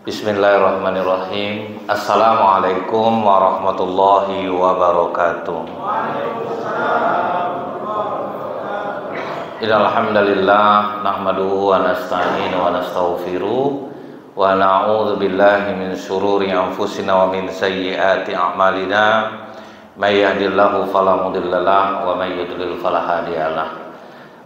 Bismillahirrahmanirrahim. Assalamualaikum warahmatullahi wabarakatuh. Alhamdulillah nahmaduhu wa nasta'inu wa nastaghfiruh wa na'udzu billahi min syururi anfusina wa min sayyiati a'malina. May yahdihillahu fala mudhillalah wa may yudlil fala hadiyalah.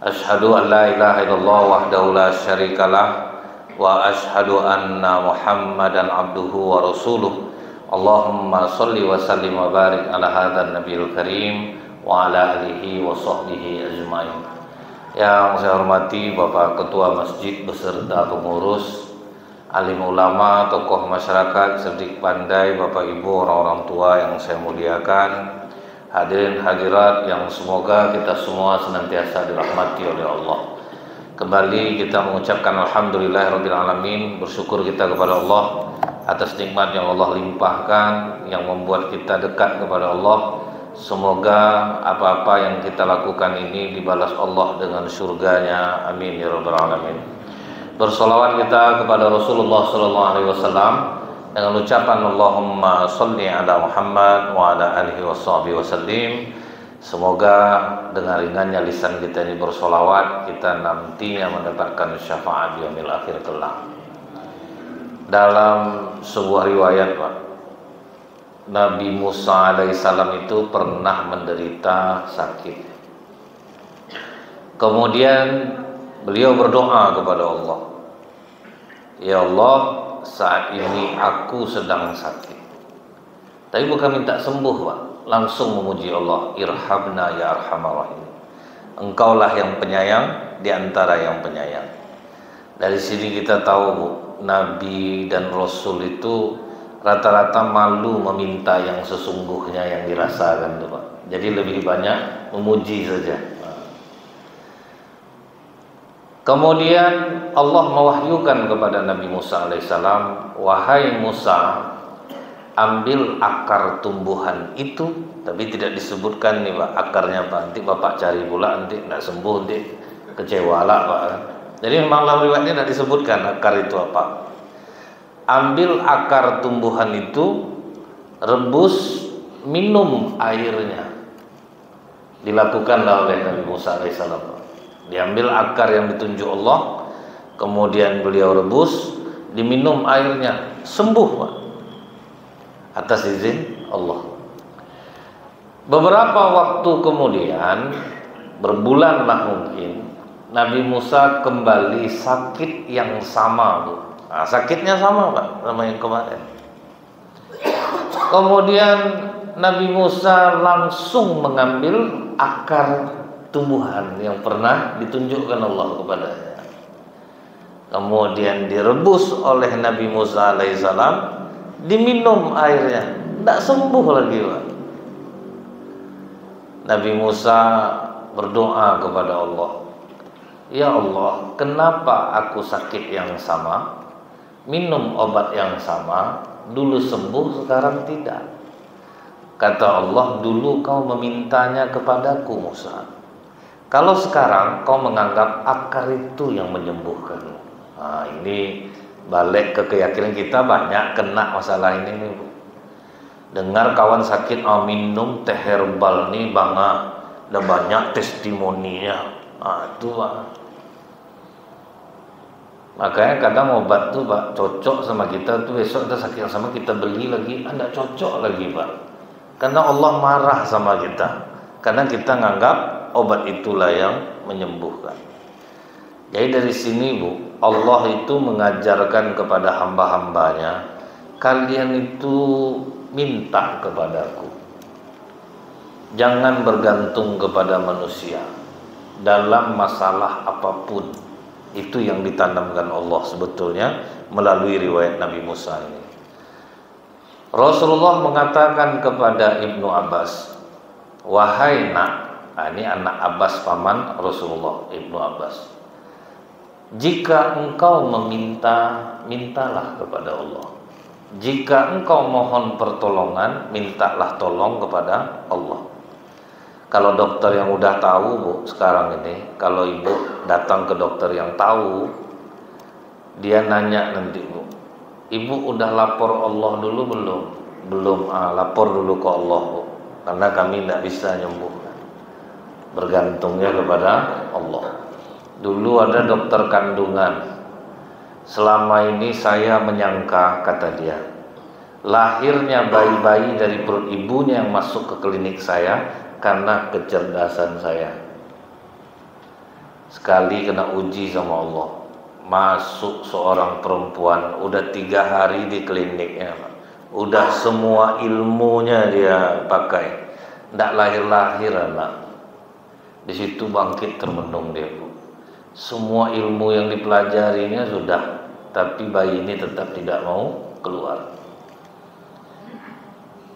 Asyhadu an la ilaha illallah wahdahu la syarikalah wa ashhadu anna Muhammadan abduhu wa rasuluh. Allahumma sholli wa sallim wa barik ala hadzal nabiyil karim wa ala alihi wa sahbihi ajmain. Yang saya hormati Bapak Ketua Masjid beserta pengurus, alim ulama, tokoh masyarakat, cerdik pandai, Bapak Ibu, orang-orang tua yang saya muliakan, hadirin hadirat yang semoga kita semua senantiasa dirahmati oleh Allah. Kembali kita mengucapkan alhamdulillahirabbil alamin, bersyukur kita kepada Allah atas nikmat yang Allah limpahkan yang membuat kita dekat kepada Allah. Semoga apa-apa yang kita lakukan ini dibalas Allah dengan surganya, amin ya rabbal alamin. Bersolawat kita kepada Rasulullah sallallahu alaihi wasallam dengan ucapan Allahumma sholli ala Muhammad wa ala alihi washabihi wasallim. Semoga dengan ringannya lisan kita ini bersolawat, kita nantinya mendapatkan syafaat di yaumil akhir kelak. Dalam sebuah riwayat, Pak, Nabi Musa alaihissalam itu pernah menderita sakit. Kemudian beliau berdoa kepada Allah, ya Allah, saat ini aku sedang sakit. Tapi bukan minta sembuh, Pak, langsung memuji Allah, irhamna ya arhamar rahim. Engkaulah yang penyayang di antara yang penyayang. Dari sini kita tahu, Bu, Nabi dan Rasul itu rata-rata malu meminta yang sesungguhnya yang dirasakan, Pak. Jadi lebih banyak memuji saja. Kemudian Allah mewahyukan kepada Nabi Musa alaihissalam, wahai Musa, ambil akar tumbuhan itu, tapi tidak disebutkan nih, Pak, akarnya apa. Nanti Bapak cari pula, nanti tidak sembuh, nanti kecewa lah, Pak. Jadi memang dalam riwayatnya tidak disebutkan akar itu apa. Ambil akar tumbuhan itu, rebus, minum airnya. Dilakukanlah oleh Nabi Musa alaihissalam. Diambil akar yang ditunjuk Allah, kemudian beliau rebus, diminum airnya, sembuh, Pak, atas izin Allah. Beberapa waktu kemudian, berbulanlah mungkin, Nabi Musa kembali sakit yang sama, Bu. Nah, sakitnya sama, Pak, sama yang kemarin. Kemudian Nabi Musa langsung mengambil akar tumbuhan yang pernah ditunjukkan Allah kepadanya. Kemudian direbus oleh Nabi Musa alaihissalam, diminum airnya, tidak sembuh lagi, Pak. Nabi Musa berdoa kepada Allah, ya Allah, kenapa aku sakit yang sama, minum obat yang sama, dulu sembuh sekarang tidak? Kata Allah, dulu kau memintanya kepadaku, Musa. Kalau sekarang kau menganggap akar itu yang menyembuhkan. Nah, ini balik ke keyakinan kita, banyak kena masalah ini nih, Bu. Dengar kawan sakit, minum teh herbal nih, bangga, ada banyak testimoninya. Nah, itu, Pak. Makanya kadang obat tuh, Pak, cocok sama kita tuh, besok kita sakit sama kita beli lagi, tidak cocok lagi, Pak. Karena Allah marah sama kita, karena kita nganggap obat itulah yang menyembuhkan. Jadi dari sini, Bu, Allah itu mengajarkan kepada hamba-hambanya, kalian itu minta kepadaku, jangan bergantung kepada manusia dalam masalah apapun. Itu yang ditanamkan Allah sebetulnya melalui riwayat Nabi Musa ini. Rasulullah mengatakan kepada Ibnu Abbas, wahai nak, ini anak Abbas, paman Rasulullah, Ibnu Abbas, jika engkau meminta, mintalah kepada Allah. Jika engkau mohon pertolongan, mintalah tolong kepada Allah. Kalau dokter yang udah tahu, Bu, sekarang ini, kalau ibu datang ke dokter yang tahu, dia nanya nanti, Bu, Ibu udah lapor Allah dulu belum? Belum. Lapor dulu ke Allah, Bu. Karena kami tidak bisa nyembuhkan. Bergantungnya kepada Allah. Dulu ada dokter kandungan. Selama ini saya menyangka, kata dia, lahirnya bayi-bayi dari perut ibunya yang masuk ke klinik saya karena kecerdasan saya. Sekali kena uji sama Allah, masuk seorang perempuan, udah 3 hari di kliniknya, udah semua ilmunya dia pakai, tidak lahir-lahir anak. Di situ bangkit termenung dia, Bu. Semua ilmu yang dipelajarinya sudah, tapi bayi ini tetap tidak mau keluar.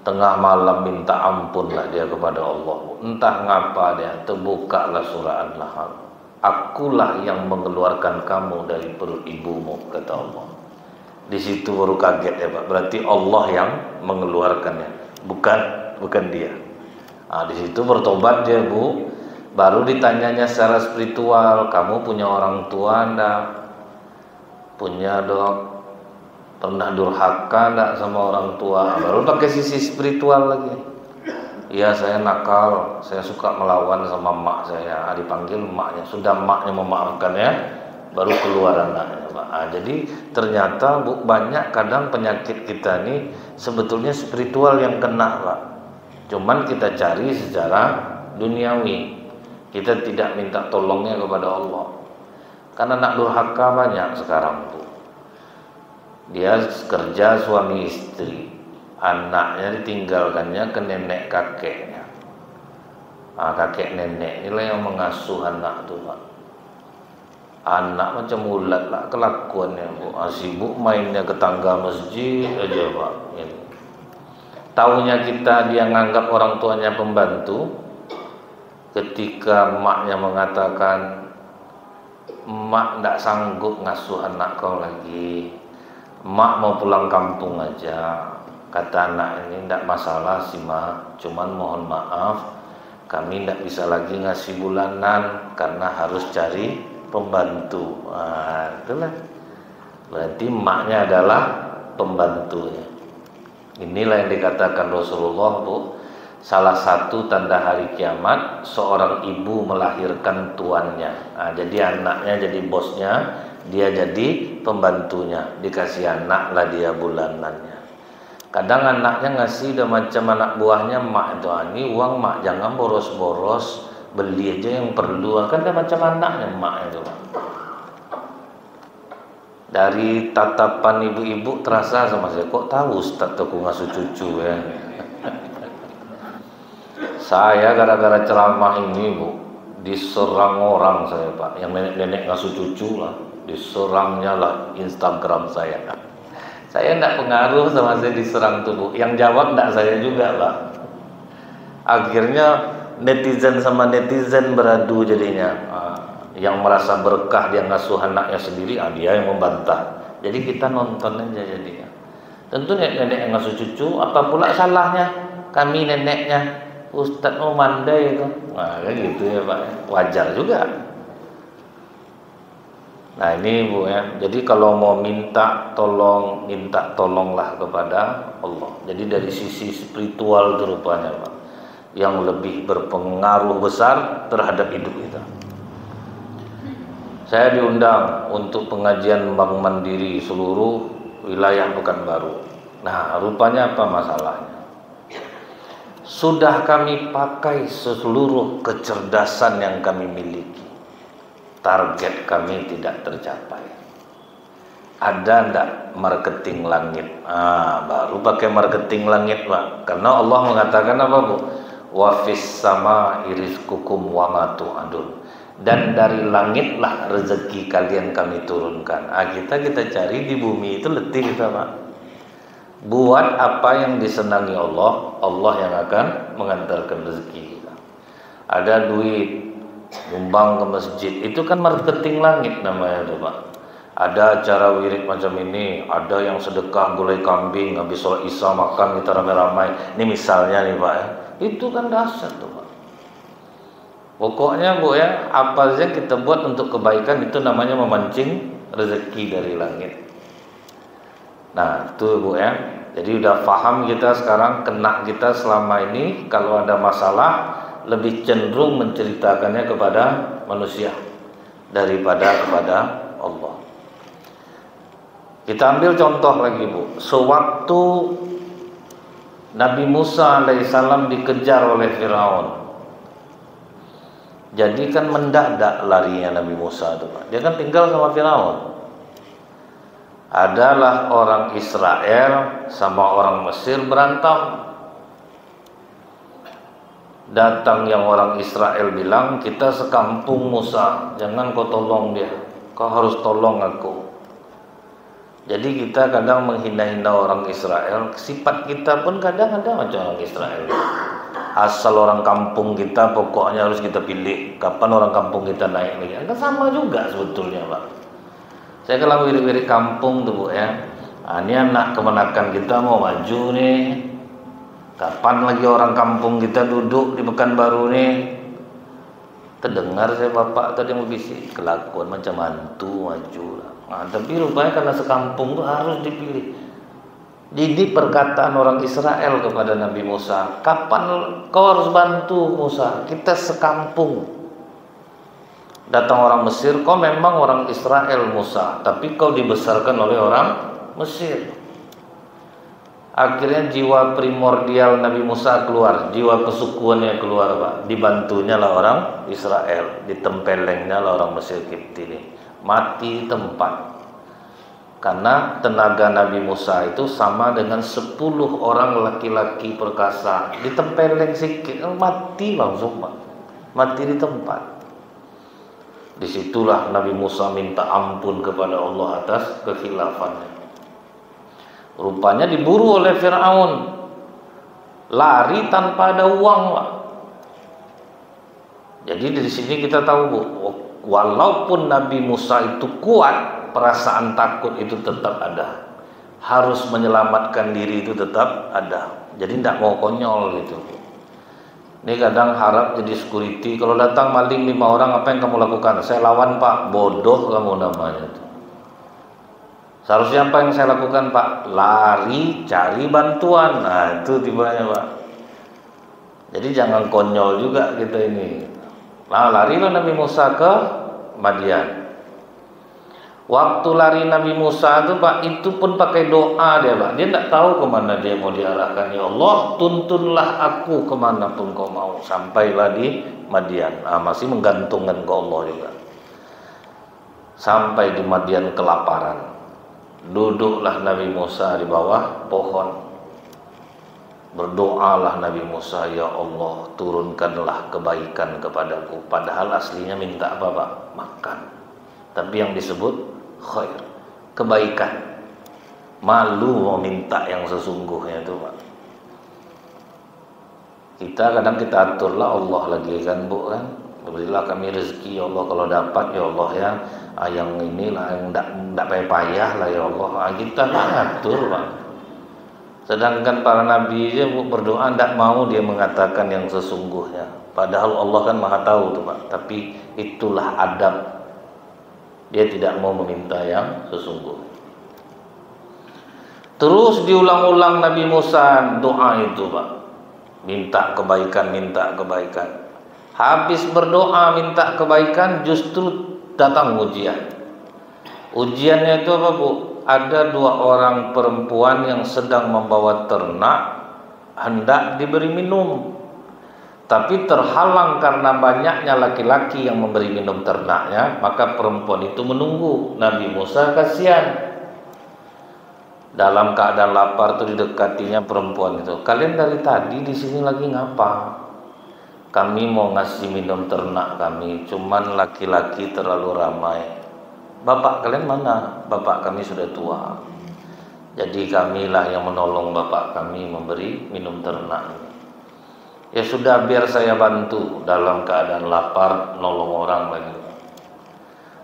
Tengah malam minta ampun lah dia kepada Allah. Entah ngapa dia, terbukalah surah An-Nahl. Akulah yang mengeluarkan kamu dari perut ibumu, kata Allah. Di situ baru kaget ya Pak. Berarti Allah yang mengeluarkannya, bukan dia. Di situ bertobat dia, Bu. Baru ditanyanya secara spiritual, kamu punya orang tua enggak? Punya dok? Pernah durhaka enggak sama orang tua? Baru pakai sisi spiritual lagi. Iya, saya nakal, saya suka melawan sama emak saya. Dipanggil emaknya, sudah emaknya memaafkan ya, baru keluar anaknya, Pak. Jadi ternyata, Bu, banyak kadang penyakit kita ini sebetulnya spiritual yang kena, Pak. Cuman kita cari secara duniawi. Kita tidak minta tolongnya kepada Allah. Karena anak durhaka banyak sekarang, Bu. Dia kerja suami istri, anaknya ditinggalkannya ke nenek kakeknya. Kakek nenek inilah yang mengasuh anak tuh, Pak. Anak macam ulat lah kelakuannya, Bu. Sibuk mainnya ke tangga masjid aja, Pak. Taunya kita dia nganggap orang tuanya pembantu. Ketika emaknya mengatakan, emak tidak sanggup ngasuh anak kau lagi, emak mau pulang kampung aja. Kata anak ini, tidak masalah sih mak, cuman mohon maaf, kami tidak bisa lagi ngasih bulanan karena harus cari pembantu. Itulah. Berarti emaknya adalah pembantunya. Inilah yang dikatakan Rasulullah, Bu. Salah satu tanda hari kiamat, seorang ibu melahirkan tuannya. Jadi anaknya jadi bosnya, dia jadi pembantunya, dikasih anak lah dia bulanannya. Kadang anaknya ngasih udah macam anak buahnya, mak itu, ini uang mak jangan boros-boros, beli aja yang perlu. Kan dia macam anaknya mak itu. Dari tatapan ibu-ibu terasa sama saya, kok tahu Ustaz aku ngasuh cucu ya. Saya gara-gara ceramah ini, Bu, diserang orang saya, Pak. Yang nenek-nenek ngasuh cucu lah, diserangnya lah Instagram saya. Saya tidak pengaruh sama saya diserang tuh, Bu. Yang jawab tidak saya juga, Pak. Akhirnya netizen sama netizen beradu jadinya. Yang merasa berkah dia ngasuh anaknya sendiri, dia yang membantah. Jadi kita nonton aja jadinya. Tentu nenek-nenek yang ngasuh cucu, apa pula salahnya kami neneknya? Ustadz mau mandai itu, kan gitu ya Pak, wajar juga. Nah ini Bu ya, jadi kalau mau minta tolonglah kepada Allah. Jadi dari sisi spiritual itu rupanya Pak, yang lebih berpengaruh besar terhadap hidup kita. Saya diundang untuk pengajian Bank Mandiri seluruh wilayah Pekanbaru. Nah rupanya apa masalahnya? Sudah kami pakai seluruh kecerdasan yang kami miliki, target kami tidak tercapai. Ada ndak marketing langit? Baru pakai marketing langit, Pak. Karena Allah mengatakan apa, Bu? Wa fis sama rizqukum wa ma tu'adun. Dan dari langitlah rezeki kalian kami turunkan. Kita cari di bumi itu letih kita, Pak. Buat apa yang disenangi Allah, Allah yang akan mengantarkan rezeki kita. Ada duit, nyumbang ke masjid, itu kan marketing langit namanya itu, Pak. Ada acara wirid macam ini, ada yang sedekah gulai kambing, habis sholat isya makan kita ramai-ramai. Ini misalnya nih Pak ya, itu kan dahsyat tuh Pak. Pokoknya Bu ya, apa saja kita buat untuk kebaikan itu namanya memancing rezeki dari langit. Nah itu Bu ya. Jadi udah paham kita sekarang, kena kita selama ini kalau ada masalah lebih cenderung menceritakannya kepada manusia daripada kepada Allah. Kita ambil contoh lagi Bu. Sewaktu Nabi Musa alaihissalam dikejar oleh Firaun, jadi kan mendadak larinya Nabi Musa itu Pak. Dia kan tinggal sama Firaun. Adalah orang Israel sama orang Mesir berantem. Datang yang orang Israel bilang, kita sekampung Musa, jangan kau tolong dia, kau harus tolong aku. Jadi kita kadang menghina-hina orang Israel. Sifat kita pun kadang ada macam orang Israel. Asal orang kampung kita pokoknya harus kita pilih kapan orang kampung kita naik lagi. Kan sama juga sebetulnya Pak. Saya kalau wirid-wirid kampung tuh Bu ya. Ini anak kemenakan kita mau maju nih. Kapan lagi orang kampung kita duduk di Pekanbaru nih? Terdengar saya bapak tadi yang berbisik, kelakuan macam mantu maju lah. Nah, tapi rupanya karena sekampung tuh harus dipilih. Jadi perkataan orang Israel kepada Nabi Musa, kapan kau harus bantu Musa? Kita sekampung. Datang orang Mesir, kau memang orang Israel Musa, tapi kau dibesarkan oleh orang Mesir. Akhirnya jiwa primordial Nabi Musa keluar, jiwa kesukuannya keluar Pak. Dibantunya lah orang Israel, ditempelengnya lah orang Mesir Kipti ini. Mati tempat. Karena tenaga Nabi Musa itu sama dengan 10 orang laki-laki perkasa. Ditempeleng sedikit, mati langsung Pak. Mati di tempat. Disitulah Nabi Musa minta ampun kepada Allah atas kekhilafannya. Rupanya diburu oleh Firaun, lari tanpa ada uang Pak. Jadi dari sini kita tahu Bu, walaupun Nabi Musa itu kuat, perasaan takut itu tetap ada. Harus menyelamatkan diri itu tetap ada. Jadi tidak mau konyol gitu. Ini kadang harap jadi security. Kalau datang maling 5 orang, apa yang kamu lakukan? Saya lawan Pak. Bodoh kamu namanya tuh. Seharusnya apa yang saya lakukan Pak? Lari cari bantuan. Nah itu tibanya Pak. Jadi jangan konyol juga kita ini. Nah larilah Nabi Musa ke Madian. Waktu lari Nabi Musa itu Pak, itu pun pakai doa dia Pak. Dia tidak tahu kemana dia mau diarahkan. Ya Allah, tuntunlah aku kemanapun kau mau. Sampailah di Madian. Masih menggantungkan ke Allah juga. Sampai di Madian kelaparan. Duduklah Nabi Musa di bawah pohon. Berdoalah Nabi Musa, ya Allah, turunkanlah kebaikan kepadaku. Padahal aslinya minta apa Pak? Makan. Tapi yang disebut khair, kebaikan. Malu mau minta yang sesungguhnya itu Pak. Kita kadang kita aturlah Allah lagi kan Bu kan. Berilah kami rezeki ya Allah, kalau dapat ya Allah ya. Yang inilah yang tidak payah lah ya Allah. Kita tak ngatur Pak. Sedangkan para nabi dia berdoa tidak mau dia mengatakan yang sesungguhnya. Padahal Allah kan Maha tahu tuh Pak. Tapi itulah adab. Dia tidak mau meminta yang sesungguhnya. Terus diulang-ulang Nabi Musa doa itu Pak. Minta kebaikan, minta kebaikan. Habis berdoa minta kebaikan justru datang ujian. Ujiannya itu apa Bu? Ada 2 orang perempuan yang sedang membawa ternak hendak diberi minum. Tapi terhalang karena banyaknya laki-laki yang memberi minum ternaknya, maka perempuan itu menunggu. Nabi Musa kasihan. Dalam keadaan lapar itu didekatinya perempuan itu. Kalian dari tadi di sini lagi ngapa? Kami mau ngasih minum ternak kami, cuman laki-laki terlalu ramai. Bapak kalian mana? Bapak kami sudah tua. Jadi kamilah yang menolong bapak kami memberi minum ternak. Ya sudah biar saya bantu dalam keadaan lapar nolong orang lagi.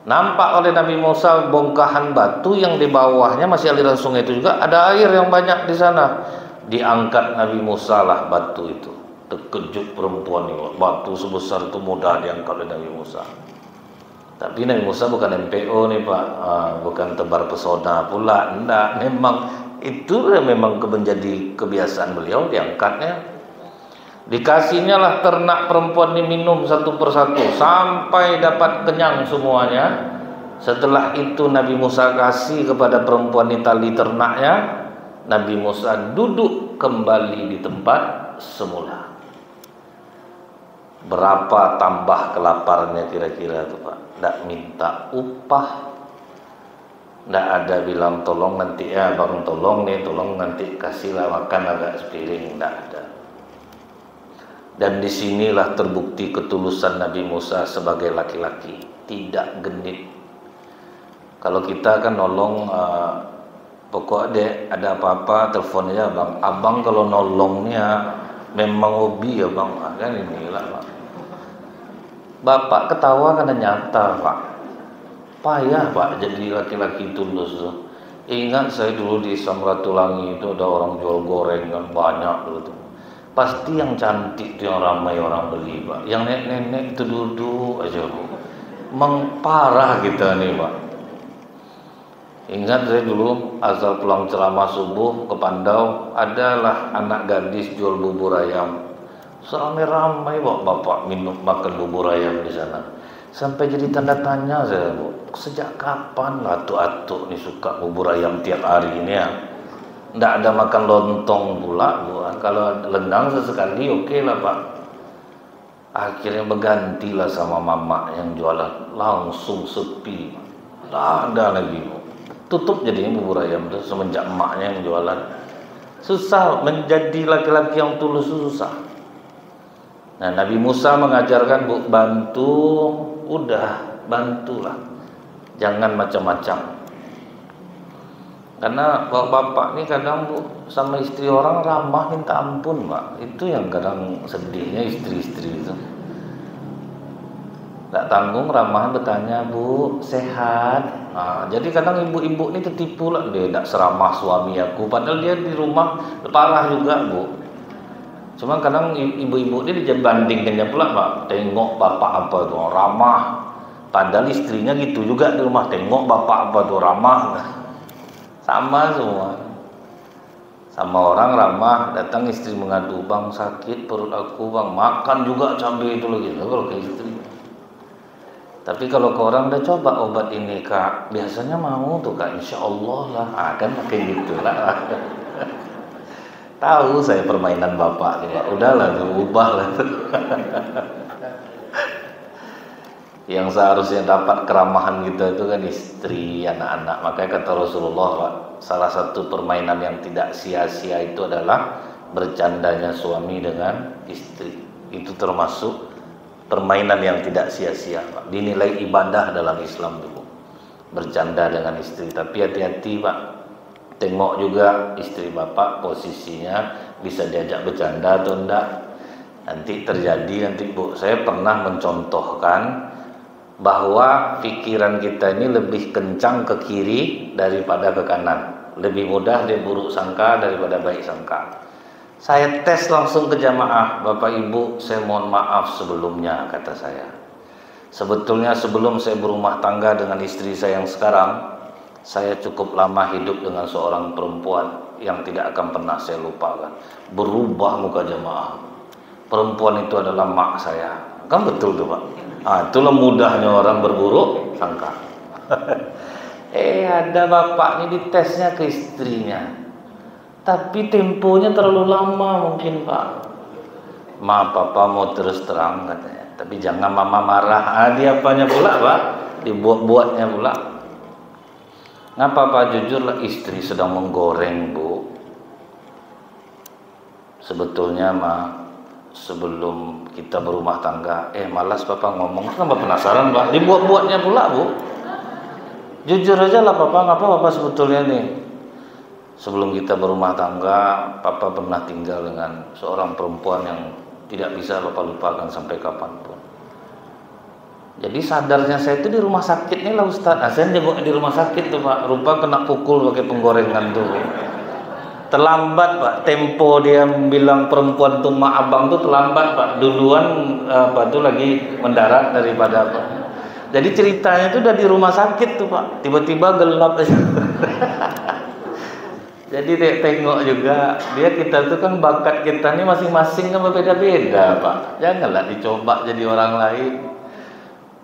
Nampak oleh Nabi Musa bongkahan batu yang di bawahnya masih aliran sungai itu juga ada air yang banyak di sana. Diangkat Nabi Musa lah batu itu. Terkejut perempuan ini, batu sebesar itu mudah diangkat oleh Nabi Musa. Tapi Nabi Musa bukan MPO nih Pak, bukan tebar pesona pula, enggak. Memang Itu memang menjadi kebiasaan beliau, diangkatnya. Dikasihnya lah ternak perempuan diminum satu persatu sampai dapat kenyang semuanya. Setelah itu Nabi Musa kasih kepada perempuan di tali ternaknya. Nabi Musa duduk kembali di tempat semula. Berapa tambah kelaparannya kira-kira tuh Pak? Tidak minta upah, tidak ada bilang tolong nanti ya bang, tolong nih, tolong nanti kasihlah makan agak sepiring, tidak ada. Dan disinilah terbukti ketulusan Nabi Musa sebagai laki-laki, tidak genit. Kalau kita kan nolong, pokok dek ada apa-apa telepon aja bang. Abang kalau nolongnya memang hobi ya bang, kan inilah bang. Bapak ketawa karena nyata Pak. Payah Pak jadi laki-laki tulus tuh. Ingat saya dulu di Samratulangi itu ada orang jual gorengan banyak dulu tuh. Pasti yang cantik tuh yang ramai orang beli Pak. Yang nenek-nenek itu duduk aja Bu. Mengparah kita nih Pak. Ingat saya dulu asal pulang ceramah subuh ke Pandau, adalah anak gadis jual bubur ayam. Ramai bapak minum makan bubur ayam di sana. Sampai jadi tanda tanya saya, Bu. Sejak kapan atuk-atuk nih suka bubur ayam tiap hari ini ya? Nggak ada makan lontong pula, Bu. Kalau lendang sesekali oke lah Pak. Akhirnya bergantilah sama mama yang jualan, langsung sepi. Nggak ada lagi, Bu. Tutup jadinya bubur ayam itu semenjak emaknya yang jualan. Susah menjadi laki-laki yang tulus, susah. Nah, Nabi Musa mengajarkan Bu, bantu, udah bantulah, jangan macam-macam. Karena bapak ini kadang Bu sama istri orang ramah minta ampun Pak. Itu yang kadang sedihnya istri-istri itu. Nggak tanggung ramah bertanya, Bu sehat. Nah, jadi kadang ibu-ibu ini tertipu lah, dia tidak seramah suami aku, padahal dia di rumah parah juga Bu. Cuma kadang ibu-ibu ini dibandingkannya pula Pak, tengok bapak apa tuh ramah, padahal istrinya gitu juga di rumah, tengok bapak apa tuh ramah. Sama semua. Sama orang ramah, datang istri mengadu, bang sakit perut aku bang, makan juga cabai itu lagi, kalau ke istri. Tapi kalau ke orang udah coba obat ini Kak, biasanya mau tuh Kak, insya Allah lah, kan pakai gitu lah. Tahu saya permainan bapak, udahlah ubahlah. Yang seharusnya dapat keramahan kita itu kan istri, anak-anak. Makanya kata Rasulullah Pak, salah satu permainan yang tidak sia-sia itu adalah bercandanya suami dengan istri. Itu termasuk permainan yang tidak sia-sia Pak. Dinilai ibadah dalam Islam dulu, bercanda dengan istri. Tapi hati-hati Pak, tengok juga istri bapak posisinya bisa diajak bercanda atau enggak. Nanti terjadi Bu, saya pernah mencontohkan bahwa pikiran kita ini lebih kencang ke kiri daripada ke kanan. Lebih mudah dia buruk sangka daripada baik sangka. Saya tes langsung ke jamaah, Bapak Ibu saya mohon maaf sebelumnya, kata saya. Sebetulnya sebelum saya berumah tangga dengan istri saya yang sekarang, saya cukup lama hidup dengan seorang perempuan yang tidak akan pernah saya lupakan. Berubah muka jamaah. Perempuan itu adalah mak saya. Kan betul tuh Pak. Itulah mudahnya orang berburuk sangka. Ada bapak ini ditesnya ke istrinya. Tapi temponya terlalu lama mungkin Pak. Ma papa mau terus terang katanya. Tapi jangan mama marah. Dia apanya pula Pak? Dibuat-buatnya pula. Ngapa Pak? Jujurlah istri sedang menggoreng Bu. Sebetulnya mah sebelum kita berumah tangga, malas Papa ngomong, kenapa penasaran Pak? Dibuat-buatnya pula Bu. Jujur aja lah Papa, ngapa Papa sebetulnya nih? Sebelum kita berumah tangga, Papa pernah tinggal dengan seorang perempuan yang tidak bisa Papa lupakan sampai kapanpun. Jadi sadarnya saya itu di rumah sakit nih lah Ustaz. Saya di rumah sakit tuh Pak, rupa kena pukul pakai penggorengan tuh. Terlambat Pak, tempo dia bilang perempuan tuh mak abang tuh terlambat Pak. Duluan tuh lagi mendarat daripada Pak. Jadi ceritanya itu udah di rumah sakit tuh Pak. Tiba-tiba gelap aja. Jadi dia tengok juga, dia kita tuh kan bakat kita nih masing-masing kan berbeda-beda Pak. Janganlah dicoba jadi orang lain.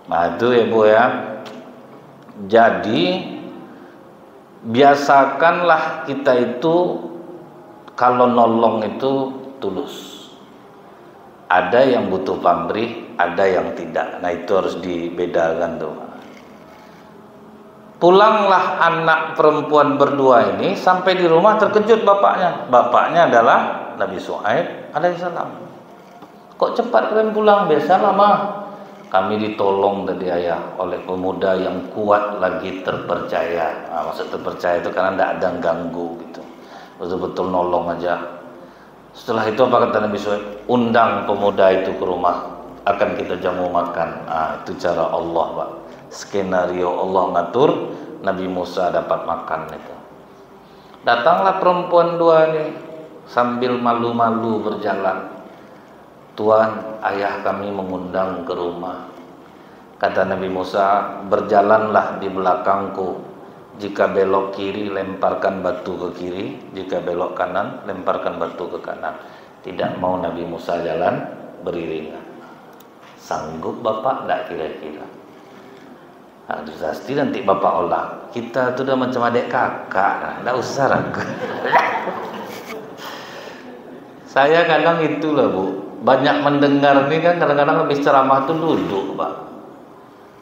Nah itu ya Bu ya. Jadi biasakanlah kita itu kalau nolong itu tulus. Ada yang butuh pamrih, ada yang tidak. Nah itu harus dibedakan tuh. Pulanglah anak perempuan berdua ini, sampai di rumah terkejut bapaknya. Bapaknya adalah Nabi Syuaib alaihissalam. Kok cepat kalian pulang? Biasa lama. Kami ditolong tadi ayah oleh pemuda yang kuat lagi terpercaya. Nah, maksud terpercaya itu karena tidak ada yang ganggu gitu. Betul-betul nolong aja. Setelah itu apa kata Nabi Syuaib? Undang pemuda itu ke rumah, akan kita jamu makan. Nah, itu cara Allah Pak. Skenario Allah ngatur Nabi Musa dapat makan itu. Datanglah perempuan dua ini sambil malu-malu berjalan. Tuan, ayah kami mengundang ke rumah. Kata Nabi Musa, berjalanlah di belakangku. Jika belok kiri, lemparkan batu ke kiri. Jika belok kanan, lemparkan batu ke kanan. Tidak mau Nabi Musa jalan beriringan. Sanggup Bapak tidak kira-kira? Aduh, pasti nanti Bapak olah. Kita tuh udah macam adik kakak, tidak usah ragu. Saya kadang itulah Bu, banyak mendengar ini kan kadang-kadang habis ceramah tuh duduk Pak.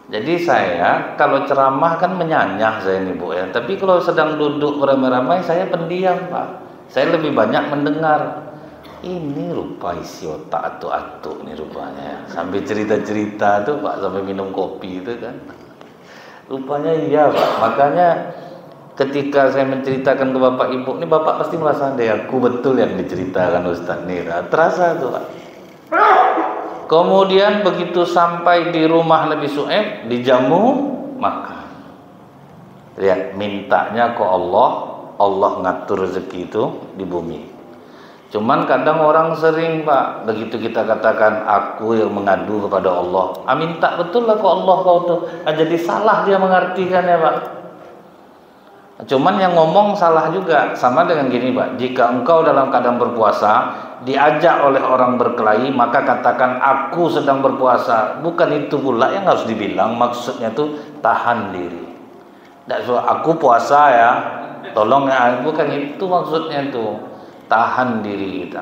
Jadi saya kalau ceramah kan menyanyah saya ini Bu ya. Tapi kalau sedang duduk beramai-ramai saya pendiam Pak. Saya lebih banyak mendengar. Ini rupa isi otak atuk-atuk nih rupanya. Sambil cerita-cerita tuh Pak, sampai minum kopi itu kan. Rupanya iya Pak. Makanya ketika saya menceritakan ke Bapak Ibu, ini Bapak pasti merasa deh aku betul yang diceritakan Ustaz Nira. Terasa tuh Pak. Kemudian begitu sampai di rumah Nabi Syuaib, dijamu makan. Lihat, mintanya ke Allah, Allah ngatur rezeki itu di bumi. Cuman kadang orang sering Pak, begitu kita katakan aku yang mengadu kepada Allah, minta betul lah ke Allah kau tuh. Jadi salah dia mengartikan ya Pak. Cuman yang ngomong salah juga. Sama dengan gini Pak, jika engkau dalam keadaan berpuasa diajak oleh orang berkelahi, maka katakan aku sedang berpuasa. Bukan itu pula yang harus dibilang. Maksudnya tuh tahan diri. Tidak so, aku puasa ya, tolong ya. Bukan itu maksudnya tuh. Tahan diri kita.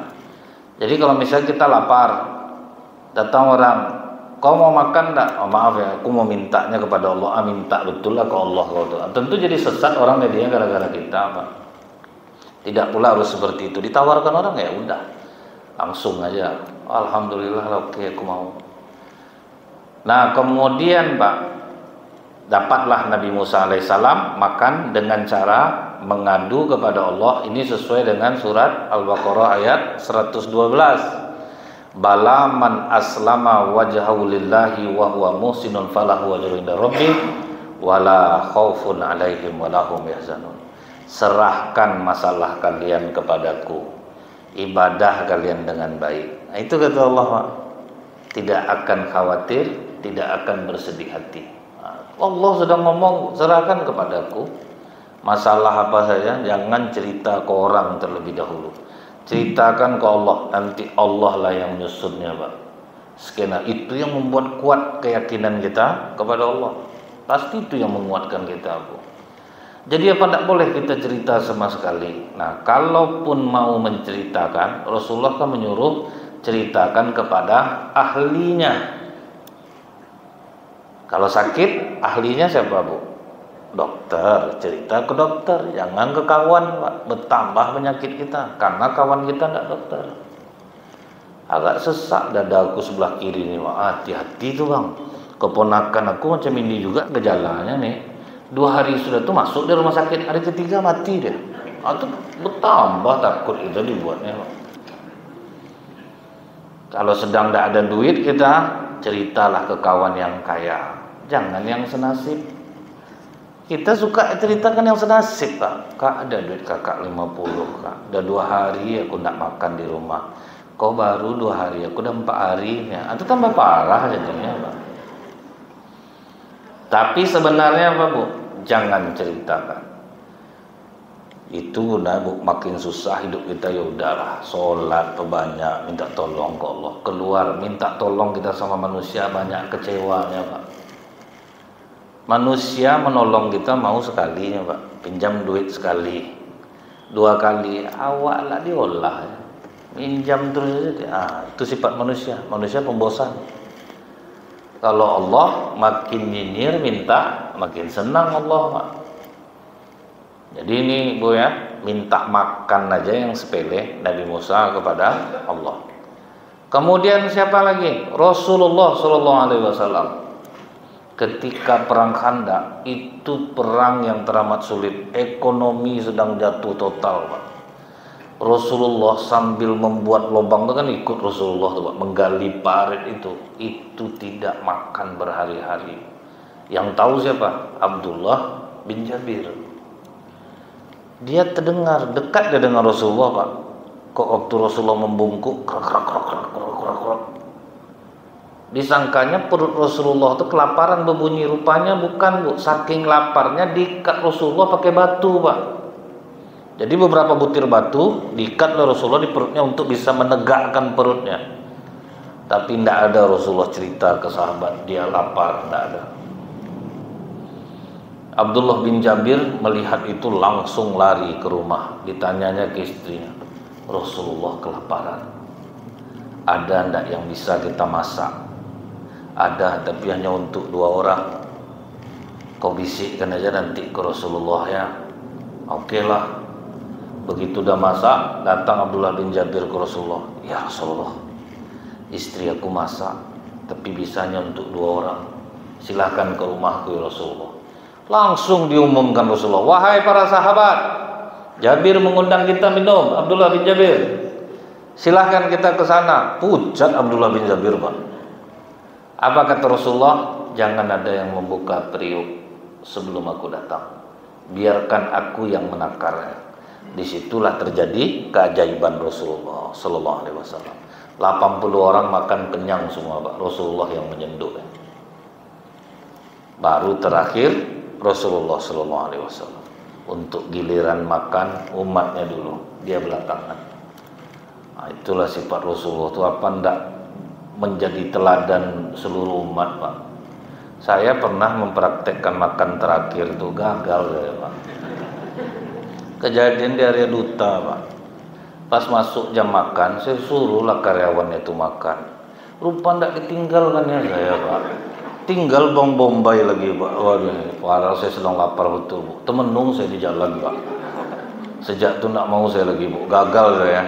Jadi kalau misalnya kita lapar, datang orang, kau mau makan enggak? Oh maaf ya, aku mau mintanya kepada Allah. Minta betul lah ke Allah kau tuh. Tentu jadi sesat orang dia gara-gara kita Pak. Tidak pula harus seperti itu. Ditawarkan orang ya udah, langsung aja. Alhamdulillah, oke aku mau. Nah kemudian Pak, dapatlah Nabi Musa alaihissalam makan dengan cara mengadu kepada Allah. Ini sesuai dengan surat Al-Baqarah ayat 112. Bala man aslama wajhahu lillahi wa huwa muhsinun falahu ajrun inda rabbih wala khaufun alaihim walahum yahzanun. Serahkan masalah kalian kepadaku, ibadah kalian dengan baik. Nah, itu kata Allah Pak. Tidak akan khawatir, tidak akan bersedih hati. Allah sedang ngomong, serahkan kepadaku. Masalah apa saja, jangan cerita ke orang terlebih dahulu. Ceritakan ke Allah, nanti Allah lah yang menyusunnya Pak. Skenario itu yang membuat kuat keyakinan kita kepada Allah. Pasti itu yang menguatkan kita Bu. Jadi apa tidak boleh kita cerita sama sekali. Nah kalaupun mau menceritakan, Rasulullah kan menyuruh ceritakan kepada ahlinya. Kalau sakit, ahlinya siapa Bu? Dokter. Cerita ke dokter, jangan ke kawan Pak. Bertambah penyakit kita karena kawan kita tidak dokter. Agak sesak dada aku sebelah kiri nih Pak. Hati-hati tuh Bang. Keponakan aku macam ini juga gejalanya nih. 2 hari sudah tuh masuk di rumah sakit, hari ketiga mati dia. Itu bertambah takut itu dibuatnya Pak. Kalau sedang tidak ada duit kita ceritalah ke kawan yang kaya, jangan yang senasib. Kita suka ceritakan yang senasib Pak. Kak ada duit kakak 50 Kak. Udah 2 hari aku nak makan di rumah. Kau baru 2 hari, aku udah 4 hari ya. Itu tambah parah jadinya Pak. Tapi sebenarnya apa Bu? Jangan ceritakan. Itu Bu, makin susah hidup kita, ya udahlah, sholat perbanyak, minta tolong ke Allah. Keluar minta tolong kita sama manusia, banyak kecewanya Pak. Manusia menolong kita mau sekalinya Pak, pinjam duit sekali, 2 kali, awak lah diolah, pinjam terus aja. Itu sifat manusia, manusia pembosan. Kalau Allah makin nyinyir minta, makin senang Allah Pak. Jadi ini Bu ya, minta makan aja yang sepele Nabi Musa kepada Allah. Kemudian siapa lagi? Rasulullah Shallallahu Alaihi Wasallam. Ketika perang Khandaq, itu perang yang teramat sulit, ekonomi sedang jatuh total Pak. Rasulullah sambil membuat lubang, itu kan ikut Rasulullah tuh Pak, menggali parit itu tidak makan berhari-hari. Yang tahu siapa? Abdullah bin Jabir. Dia terdengar dekat dia dengan Rasulullah Pak. Kok waktu Rasulullah membungkuk, krak. Disangkanya perut Rasulullah itu kelaparan berbunyi, rupanya bukan Bu. Saking laparnya diikat Rasulullah pakai batu Pak. Jadi beberapa butir batu diikat oleh Rasulullah di perutnya untuk bisa menegakkan perutnya. Tapi tidak ada Rasulullah cerita ke sahabat dia lapar, tidak ada. Abdullah bin Jabir melihat itu langsung lari ke rumah. Ditanyanya ke istrinya, Rasulullah kelaparan, ada ndak yang bisa kita masak? Ada, tapi hanya untuk 2 orang. Kau bisikkan aja nanti ke Rasulullah ya. Oke lah. Begitu udah masak, datang Abdullah bin Jabir ke Rasulullah. Ya Rasulullah, istri aku masak, tapi bisanya untuk 2 orang. Silahkan ke rumahku ya Rasulullah. Langsung diumumkan Rasulullah, wahai para sahabat, Jabir mengundang kita minum, Abdullah bin Jabir, silahkan kita ke sana. Pucat Abdullah bin Jabir Pak. Apa kata Rasulullah? Jangan ada yang membuka periuk sebelum aku datang, biarkan aku yang menakarnya. Disitulah terjadi keajaiban Rasulullah Sallallahu Alaihi Wasallam. 80 orang makan kenyang semua Pak, Rasulullah yang menyenduh. Baru terakhir Rasulullah Sallallahu Alaihi Wasallam. Untuk giliran makan umatnya dulu, dia belakangan. Nah, itulah sifat Rasulullah itu, apa ndak menjadi teladan seluruh umat Pak. Saya pernah mempraktekkan makan terakhir itu gagal saya Pak. Kejadian di area duta Pak. Pas masuk jam makan, saya suruhlah karyawannya itu makan. Rupa ndak ditinggalkan ya saya Pak. Tinggal bawang bombay lagi Pak. Waduh, padahal saya sedang lapar betul Bu. Temenung saya di jalan Pak. Sejak itu ndak mau saya lagi Bu. Gagal saya.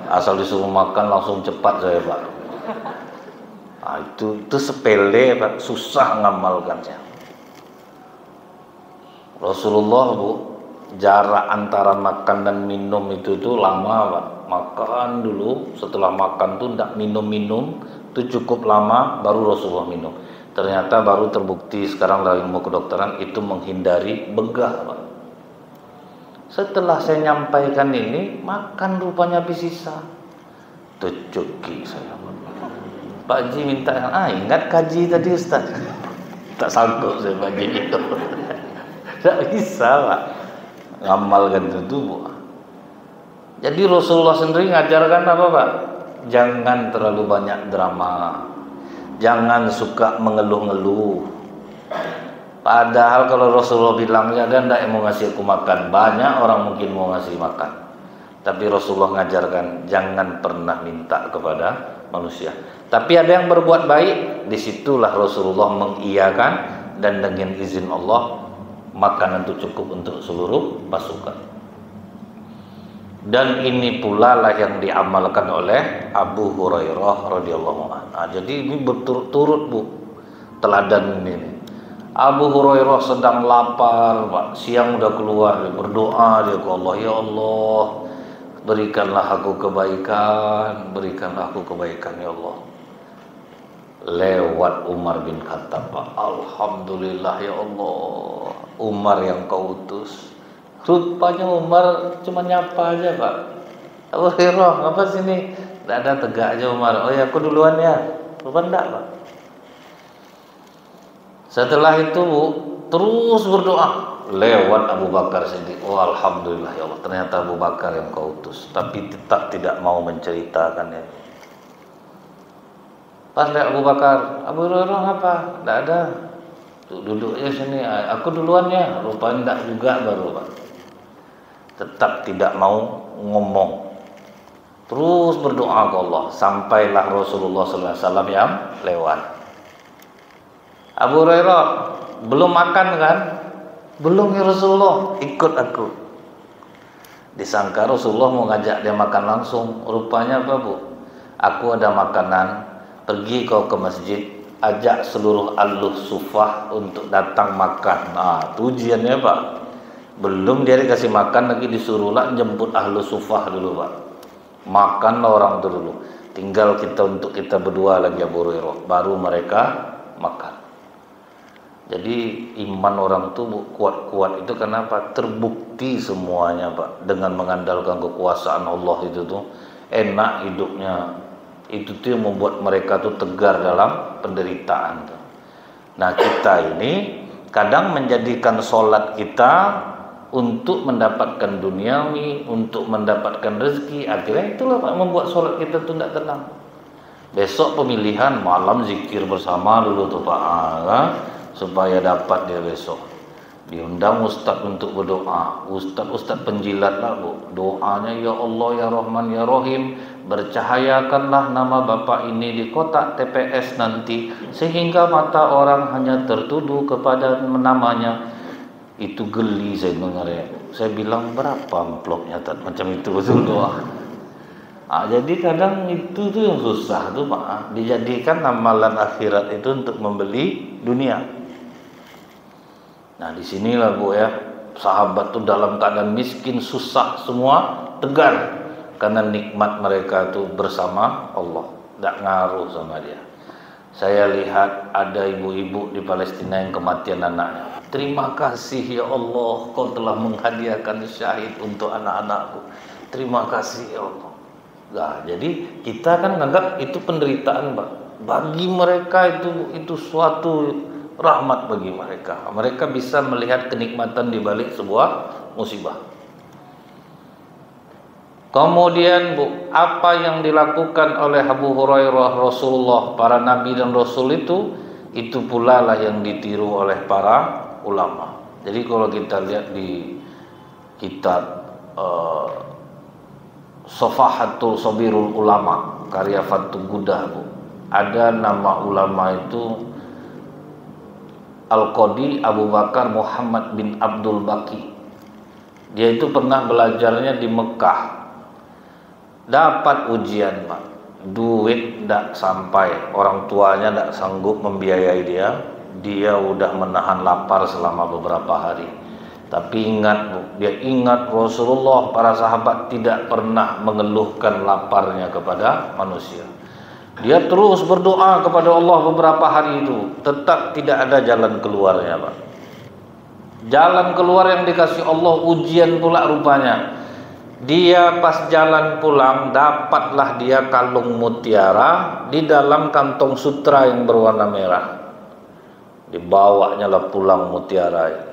Asal disuruh makan langsung cepat saya Pak. Nah, itu sepele Pak, susah ngamalkannya. Rasulullah Bu, jarak antara makan dan minum itu lama Pak. Makan dulu, setelah makan tuh ndak minum-minum, itu cukup lama baru Rasulullah minum. Ternyata baru terbukti sekarang dalam ilmu kedokteran itu menghindari begah Pak. Setelah saya nyampaikan ini, makan rupanya habis sisa. Tujuki saya Pak Ji minta, ingat kaji tadi Ustaz. Tak sanggup saya bagi itu. Tak bisa Pak ngamalkan itu Bu. Jadi Rasulullah sendiri ngajarkan apa Pak? Jangan terlalu banyak drama, jangan suka mengeluh-ngeluh. Padahal kalau Rasulullah bilang ada ndak yang mau ngasih aku makan, banyak orang mungkin mau ngasih makan. Tapi Rasulullah ngajarkan jangan pernah minta kepada manusia. Tapi ada yang berbuat baik, disitulah Rasulullah mengiyakan, dan dengan izin Allah makanan itu cukup untuk seluruh pasukan. Dan ini pula lah yang diamalkan oleh Abu Hurairah radhiyallahu anhu. Jadi ini berturut-turut Bu teladan ini. Abu Hurairah sedang lapar Pak, siang udah keluar, berdoa dia ke Allah, ya Allah, berikanlah aku kebaikan ya Allah. Lewat Umar bin Khattab Pak, alhamdulillah ya Allah, Umar yang kau utus. Rupanya Umar cuma nyapa aja Pak. Abu Hurairah, apa sini? Tidak ada, tegak aja Umar. Oh ya, aku duluan ya. Rupanya enggak Pak. Setelah itu Bu, terus berdoa, lewat Abu Bakar Siddiq. Oh alhamdulillah ya Allah, ternyata Abu Bakar yang kau utus. Tapi tetap tidak mau menceritakannya. Pas lihat Abu Bakar, Abu Hurairah apa? Tidak ada. Duduknya sini, aku duluan ya. Rupanya tidak juga baru Pak. Tetap tidak mau ngomong. Terus berdoa ke Allah. Sampailah Rasulullah SAW yang lewat. Abu Hurairah belum makan kan? Belum ya Rasulullah, ikut aku. Disangka Rasulullah mau ngajak dia makan langsung. Rupanya apa Bu? Aku ada makanan, pergi kau ke masjid, ajak seluruh ahlu sufah untuk datang makan. Nah, tujuannya Pak. Belum dia dikasih makan lagi, disuruhlah jemput ahlu sufah dulu Pak. Makan orang itu dulu. Tinggal kita untuk kita berdua lagi Abu Hurairah. Baru mereka makan. Jadi iman orang itu kuat-kuat itu kenapa? Terbukti semuanya Pak. Dengan mengandalkan kekuasaan Allah itu tuh enak hidupnya. Itu tuh yang membuat mereka tuh tegar dalam penderitaan. Nah kita ini kadang menjadikan sholat kita untuk mendapatkan duniawi, untuk mendapatkan rezeki. Akhirnya itulah Pak membuat sholat kita tuh tidak tenang. Besok pemilihan malam zikir bersama dulu tuh Pak. Supaya dapat dia besok. Diundang ustaz untuk berdoa. Ustaz penjilat lah Bu. Doanya ya Allah ya Rahman ya Rahim, bercahayakanlah nama Bapak ini di kotak TPS nanti, sehingga mata orang hanya tertuju kepada namanya. Itu geli saya dengarnya. Saya bilang berapa amplopnya macam itu betul doa. Jadi kadang itu tuh yang susah tuh Pak. Dijadikan amalan akhirat itu untuk membeli dunia. Nah disinilah Bu ya, sahabat tuh dalam keadaan miskin, susah semua, tegar karena nikmat mereka tuh bersama Allah, tidak ngaruh sama dia. Saya lihat ada ibu-ibu di Palestina yang kematian anaknya. Terima kasih ya Allah, kau telah menghadiahkan syahid untuk anak-anakku. Terima kasih ya Allah. Nah, jadi kita kan menganggap itu penderitaan Pak. Bagi mereka itu suatu rahmat bagi mereka. Mereka bisa melihat kenikmatan di balik sebuah musibah. Kemudian Bu, apa yang dilakukan oleh Abu Hurairah Rasulullah, para nabi dan rasul itu pula lah yang ditiru oleh para ulama. Jadi kalau kita lihat di kitab Sofahatul Sobirul Ulama karya Fathul Gudah Bu, ada nama ulama itu Al-Qadi Abu Bakar Muhammad bin Abdul Baqi. Dia itu pernah belajarnya di Mekah. Dapat ujian Pak. Duit tidak sampai, orang tuanya tidak sanggup membiayai dia. Dia udah menahan lapar selama beberapa hari. Tapi ingat Bu, dia ingat Rasulullah, para sahabat tidak pernah mengeluhkan laparnya kepada manusia. Dia terus berdoa kepada Allah beberapa hari itu. Tetap tidak ada jalan keluarnya Pak. Jalan keluar yang dikasih Allah ujian pula rupanya. Dia pas jalan pulang, dapatlah dia kalung mutiara di dalam kantong sutra yang berwarna merah. Dibawanya lah pulang mutiara ini.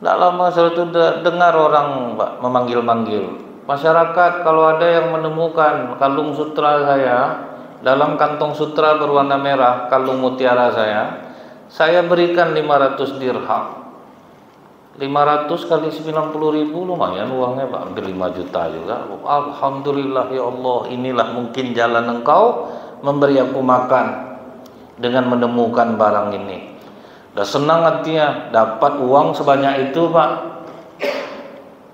Tidak lama setelah itu dengar orang Pak memanggil-manggil. Masyarakat kalau ada yang menemukan kalung sutra saya dalam kantong sutra berwarna merah, kalung mutiara saya berikan 500 dirham. 500 kali 90.000 lumayan uangnya Pak, hampir 5 juta juga. Alhamdulillah ya Allah, inilah mungkin jalan Engkau memberi aku makan dengan menemukan barang ini. Dah senang hatinya dapat uang sebanyak itu Pak.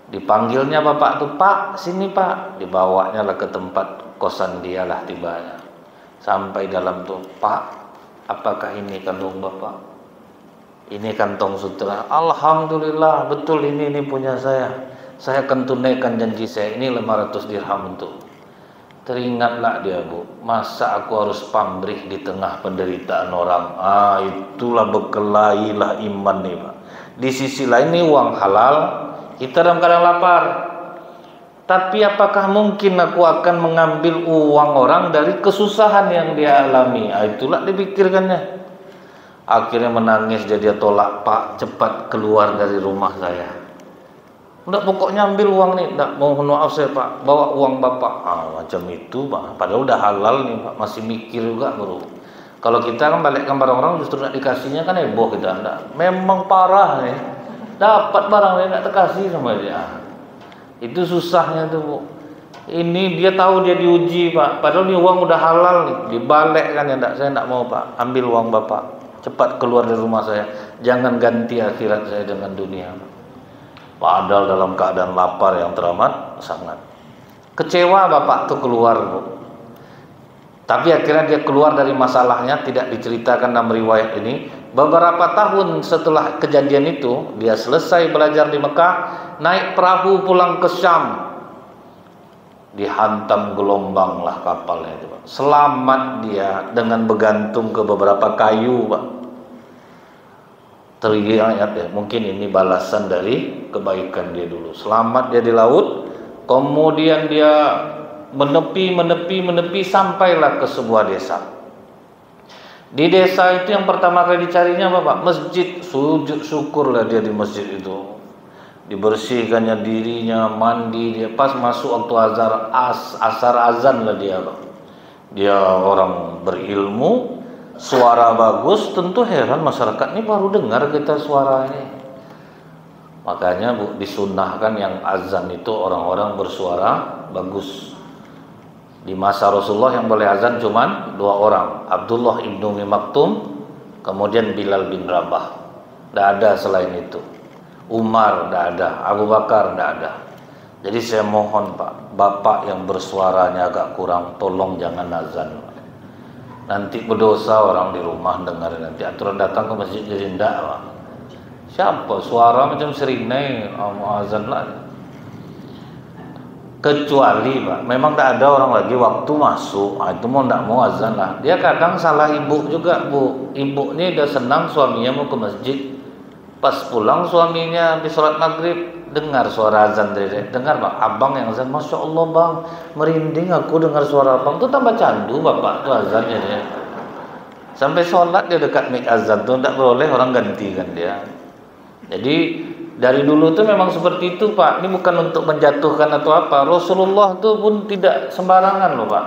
Dipanggilnya bapak tuh, Pak sini Pak. Dibawanya lah ke tempat kosan dia lah tibanya. Sampai dalam tuh, Pak apakah ini kantong bapak? Ini kantong sutra. Alhamdulillah betul ini punya saya. Saya akan tunaikan janji saya. Ini 500 dirham untuk. Teringatlah dia Bu, masa aku harus pamrih di tengah penderitaan orang. Itulah berkelailah iman nih Pak. Di sisi lain ini uang halal, kita dalam keadaan lapar. Tapi apakah mungkin aku akan mengambil uang orang dari kesusahan yang dia alami? Itulah dipikirkannya. Akhirnya menangis, dia tolak, "Pak, cepat keluar dari rumah saya." "Enggak, pokoknya ambil uang nih." "Enggak, mohon maaf saya Pak, bawa uang Bapak." Macam itu Pak. Padahal udah halal nih Pak, masih mikir juga bro. Kalau kita kan balikkan barang orang justru nak dikasihnya kan heboh kita. Enggak, memang parah nih. Dapat barangnya enggak terkasih sama dia. Itu susahnya tuh Bu. Ini dia tahu dia diuji Pak, padahal ini uang udah halal nih, dibalik kan ya. Enggak, saya enggak mau Pak, ambil uang Bapak, cepat keluar dari rumah saya, jangan ganti akhirat saya dengan dunia. Padahal dalam keadaan lapar yang teramat sangat. Kecewa Bapak tuh keluar Bu. Tapi akhirnya dia keluar dari masalahnya, tidak diceritakan dalam riwayat ini. Beberapa tahun setelah kejadian itu, dia selesai belajar di Mekah, naik perahu pulang ke Syam. Dihantam gelombang lah kapalnya itu Pak. Selamat dia dengan bergantung ke beberapa kayu Pak. Teringat ya, mungkin ini balasan dari kebaikan dia dulu. Selamat dia di laut, kemudian dia menepi sampailah ke sebuah desa. Di desa itu yang pertama kali dicarinya apa Pak? Masjid. Sujud syukurlah dia di masjid itu. Dibersihkannya dirinya, mandi dia. Pas masuk waktu asar azan lah dia Pak. Dia orang berilmu, suara bagus, tentu heran masyarakat ini baru dengar kita suara ini. Makanya Bu, disunnahkan yang azan itu orang-orang bersuara bagus. Di masa Rasulullah yang boleh azan cuman 2 orang, Abdullah ibnu Umi Maktum, kemudian Bilal bin Rabah. Tidak ada selain itu. Umar tidak ada, Abu Bakar tidak ada. Jadi saya mohon Pak, Bapak yang bersuaranya agak kurang, tolong jangan azan. Nanti berdosa orang di rumah dengar, nanti aturan datang ke masjid jadi tidak Pak. Siapa suara macam serinai mau azan lah. Kecuali Pak, memang tidak ada orang lagi waktu masuk, itu mau tidak mau azan lah. Dia kadang salah ibu juga Bu. Ibu ini udah senang suaminya mau ke masjid. Pas pulang suaminya habis sholat maghrib, dengar suara azan dari dengar Bang, abang yang azan, Masya Allah Bang, merinding aku dengar suara abang. Tuh tambah candu Bapak tuh azannya dia. Sampai sholat dia dekat mic azan tuh, tidak boleh orang gantikan dia. Jadi dari dulu tuh memang seperti itu Pak. Ini bukan untuk menjatuhkan atau apa. Rasulullah tuh pun tidak sembarangan loh Pak.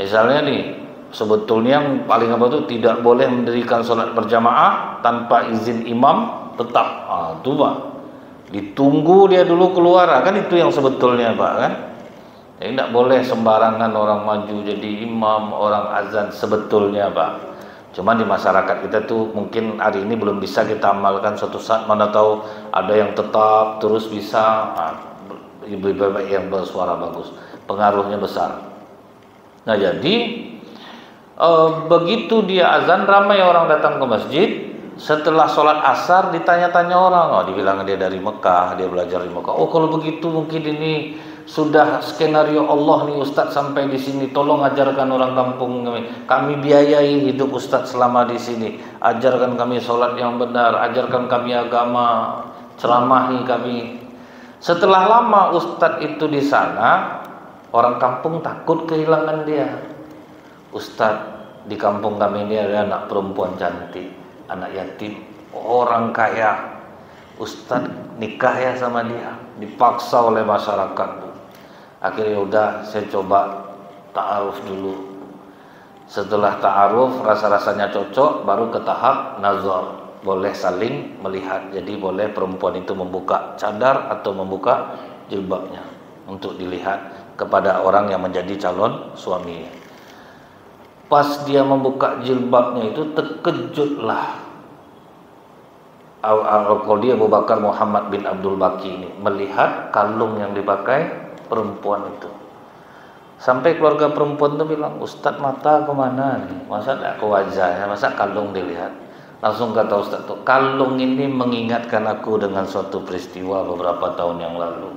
Misalnya nih, sebetulnya yang paling apa tuh tidak boleh mendirikan sholat berjamaah tanpa izin imam tetap. Itu Pak, ditunggu dia dulu keluar, kan itu yang sebetulnya Pak kan. Jadi tidak boleh sembarangan orang maju jadi imam, orang azan sebetulnya Pak. Cuma di masyarakat kita tuh mungkin hari ini belum bisa kita amalkan, suatu saat mana tahu ada yang tetap terus bisa. Lebih baik yang bersuara bagus, pengaruhnya besar. Nah jadi begitu dia azan, ramai orang datang ke masjid. Setelah sholat asar ditanya-tanya orang, dibilang dia dari Mekah, dia belajar di Mekah. Oh kalau begitu mungkin ini sudah skenario Allah nih Ustadz sampai di sini. Tolong ajarkan orang kampung kami biayai hidup Ustadz selama di sini. Ajarkan kami sholat yang benar, ajarkan kami agama, ceramahi kami. Setelah lama Ustadz itu di sana, orang kampung takut kehilangan dia. Ustadz, di kampung kami ini ada anak perempuan cantik, anak yatim, orang kaya. Ustadz nikah ya sama dia, dipaksa oleh masyarakat. Akhirnya udah saya coba ta'aruf dulu. Setelah ta'aruf rasa-rasanya cocok, baru ke tahap nazar, boleh saling melihat. Jadi boleh perempuan itu membuka cadar atau membuka jilbabnya untuk dilihat kepada orang yang menjadi calon suaminya. Pas dia membuka jilbabnya itu terkejutlah Al-Qadi Abu Bakar Muhammad bin Abdul Baqi ini melihat kalung yang dipakai perempuan itu. Sampai keluarga perempuan itu bilang, Ustadz mata kemana nih? Masa tidak ke wajahnya, masa kalung dilihat? Langsung kata Ustadz tuh, kalung ini mengingatkan aku dengan suatu peristiwa beberapa tahun yang lalu.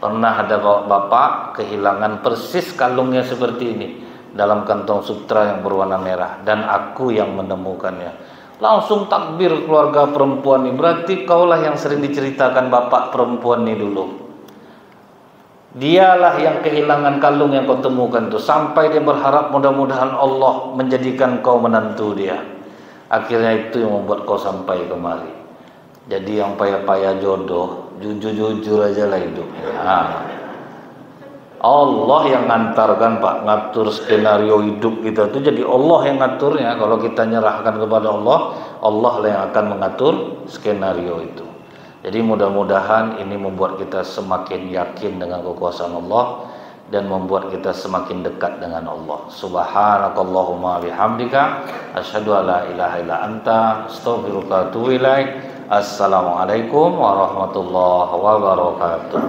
Pernah ada bapak kehilangan persis kalungnya seperti ini dalam kantong sutra yang berwarna merah, dan aku yang menemukannya. Langsung takbir keluarga perempuan ini, berarti kaulah yang sering diceritakan bapak perempuan ini dulu. Dialah yang kehilangan kalung yang kau temukan itu, sampai dia berharap mudah-mudahan Allah menjadikan kau menantu dia. Akhirnya itu yang membuat kau sampai kemari. Jadi yang payah-payah jodoh, jujur-jujur aja lah hidup. Allah yang ngantarkan Pak, ngatur skenario hidup kita itu, jadi Allah yang ngaturnya. Kalau kita nyerahkan kepada Allah, Allah lah yang akan mengatur skenario itu. Jadi mudah-mudahan ini membuat kita semakin yakin dengan kekuasaan Allah dan membuat kita semakin dekat dengan Allah. Subhanakallahumma bihamdika asyhadu an la ilaha illa anta astaghfiruka wa atubu ilaik. Assalamualaikum warahmatullahi wabarakatuh.